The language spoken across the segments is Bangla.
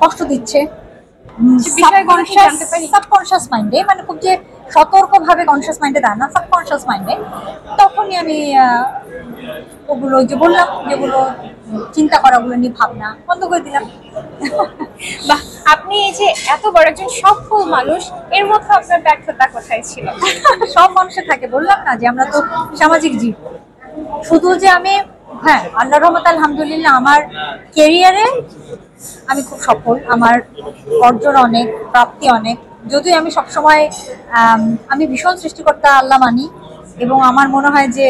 কষ্ট দিচ্ছে সাবকনশিয়াস মাইন্ডে, মানে খুব যে সতর্কভাবে কনশিয়াস মাইন্ডে দেয় না, সাবকনশিয়াস মাইন্ডে, তখনই আমি ওগুলো যে বললাম যেগুলো চিন্তা করাগুলো নিয়ে ভাবনা বন্ধ করে দিলাম। বাহ, আপনি এই যে এত বড় একজন সফল মানুষ, এর মধ্যে আপনার ব্যর্থতা কোথায় ছিল? সব মানুষের থাকে, বললাম না যে আমরা তো সামাজিক জীব। শুধু যে আমি, হ্যাঁ আল্লাহর রহমতে আলহামদুলিল্লাহ আমার কেরিয়ারে আমি খুব সফল, আমার অর্জন অনেক, প্রাপ্তি অনেক। যদিও আমি সবসময় আমি ভীষণ সৃষ্টিকর্তা আল্লাহ মানি, এবং আমার মনে হয় যে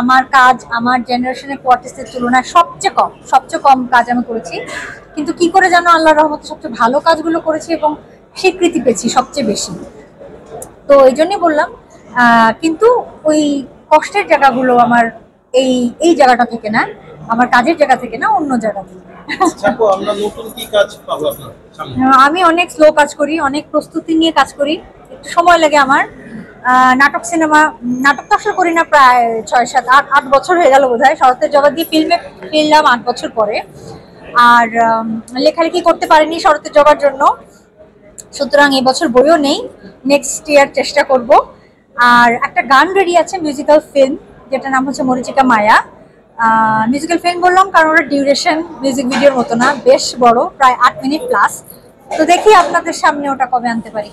আমার কাজ আমার জেনারেশনের কোয়ার্টিস্টের তুলনায় সবচেয়ে কম কাজ আমি করেছি, কিন্তু কি করে যেন আল্লাহর রহমতে সবচেয়ে ভালো কাজগুলো করেছি এবং স্বীকৃতি পেয়েছি সবচেয়ে বেশি। তো এই জন্যই বললাম, কিন্তু ওই কষ্টের জায়গাগুলো আমার এই জায়গাটা থেকে না, আমার কাজের জায়গা থেকে না, অন্য জায়গা থেকে। আমি অনেক স্লো কাজ করি, অনেক প্রস্তুতি নিয়ে কাজ করি, একটু সময় লাগে আমার। নাটক তো আসলে করি না প্রায় 6-7-8 বছর হয়ে গেল বোধহয়। শরতের জবাব দিয়ে ফিল্মে ফিরলাম 8 বছর পরে, আর লেখালেখি করতে পারিনি শরতের জবার জন্য, সুতরাং এবছর বইও নেই, নেক্সট ইয়ার চেষ্টা করব। আর একটা গান রেডি আছে, মিউজিক্যাল ফিল্ম, যেটার নাম হচ্ছে মরিচিকা মায়া। মিউজিক্যাল ফিল্ম বললাম কারণ ওটা ডিউরেশন মিউজিক ভিডিওর মতো না, বেশ বড়, প্রায় 8 মিনিট প্লাস। তো দেখি আপনাদের সামনে ওটা কবে আনতে পারি।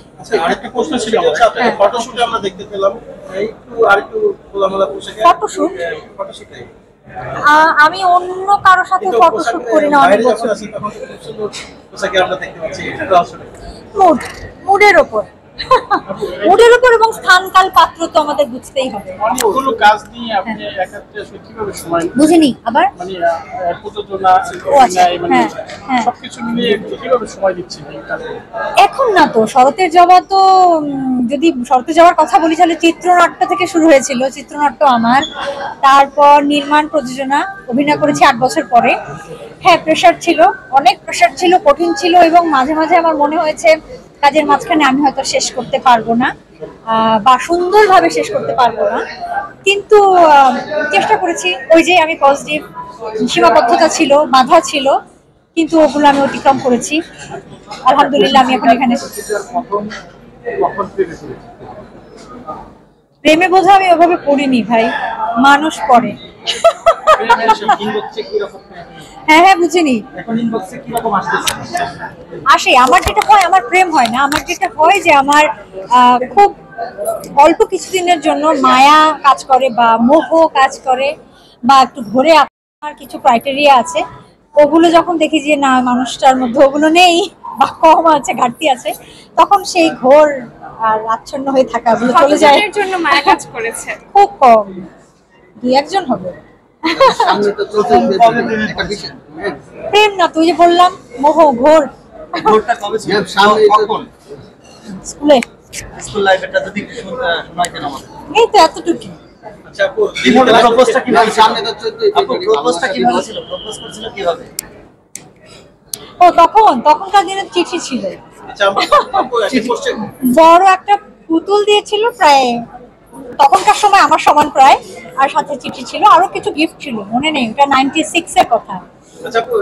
ফটোশুট আমি অন্য কারোর সাথে ফটোশুট করি না অনেক বছর। মুডের ওপর মুডের উপর এবং স্থানকাল পাত্র তো আমাদের বুঝতেই হবে। অনেকগুলো কাজ নিয়ে আপনি একাত্রে কিভাবে সময় বুঝিনি আবার মানে প্রযোজনা মানে সবকিছু মিলিয়ে কিভাবে সময় দিচ্ছেন এই কাজে? এখন না তো শরতের জবা, তো যদি শরতের যাওয়ার কথা বলি তাহলে চিত্রনাট্য থেকে শুরু হয়েছিল, চিত্রনাট্য আমার, তারপর নির্মাণ, প্রযোজনা, অভিনয় করেছি 8 বছর পরে। হ্যাঁ প্রেশার ছিল, অনেক প্রেশার ছিল, কঠিন ছিল, এবং মাঝে মাঝে আমার মনে হয়েছে কাজের মাঝখানে আমি হয়তো শেষ করতে পারবো না বা সুন্দরভাবে শেষ করতে পারবো না, কিন্তু চেষ্টা করেছি। ওই যে আমি পজিটিভ, সীমাবদ্ধতা ছিল, বাধা ছিল, কিন্তু ওগুলো আমি অতিক্রম করেছি। আলহামদুলিল্লাহ আমি এখন এখানে। প্রেমে বোঝা আমি ওভাবে পড়িনি ভাই, মানুষ পড়ে। হ্যাঁ বুঝিনি। আসে আমার যেটা হয়, আমার প্রেম হয় না, আমার যেটা হয় যে আমার খুব অল্প কিছুদিনের জন্য মায়া কাজ করে বা মোহ কাজ করে, বা একটু ঘুরে আমার কিছু ক্রাইটেরিয়া আছে, ওগুলো যখন দেখি যে না মানুষটার মধ্যে ওগুলো নেই বা কম আছে, ঘাটতি আছে, তখন সেই ঘোর আর আচ্ছন্ন হয়ে থাকা গুলো চলে যায়। জন্য মায়া কাজ করেছে খুব কম, 2-1 হবে। প্রেম না, তুই যে বললাম মোহ, ঘোর। স্কুলে স্কুল লাইফটা যদি শোনাইতেন আমাদের। এই তো এতটুকু। আচ্ছা আপু, প্রপোজটা কিভাবে সামনে তো 14 আপু প্রপোজটা কিভাবে ছিল? প্রপোজ করেছিল কিভাবে? ও তখনকার দিনে চিঠি ছিল। আচ্ছা আপু একটা কোশ্চেন, বড় একটা পুতুল দিয়েছিল প্রায় তখনকার সময় আমার সমান প্রায়, আর সাথে চিঠি ছিল, আরো কিছু গিফট ছিল, মনে নেই, ওটা 96 এর কথা। আচ্ছা আপু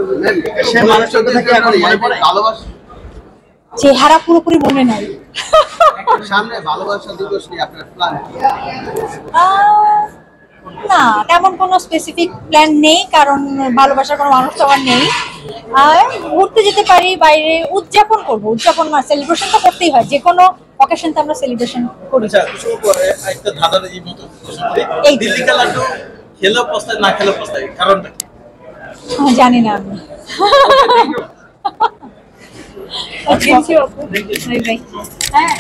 সে মানুষটা থেকে এখন মনে পড়ে ভালোবাসা? চেহারা পুরোপুরি মনে নাই। সামনে ভালোবাসা দিবস নিয়ে আপনার প্ল্যান কি? না তেমন কোনো স্পেসিফিক প্ল্যান নেই, কারণ ভালোবাসার কোনো মানুষ তো আমার নেই। ঘুরতে যেতে পারি, বাইরে উদযাপন করবো, উদযাপন না সেলিব্রেশন তো করতেই হয়, যে কোনো অকেশন তো আমরা সেলিব্রেশন করি। আচ্ছা একটা ধাঁধার এই মতো এই দিল্লি খেলাটা খেলা পস্তায় না খেলা পস্তায় কারণটা কি? জানি না আমি। থ্যাংক ইউ আপু, বাই বাই। হ্যাঁ।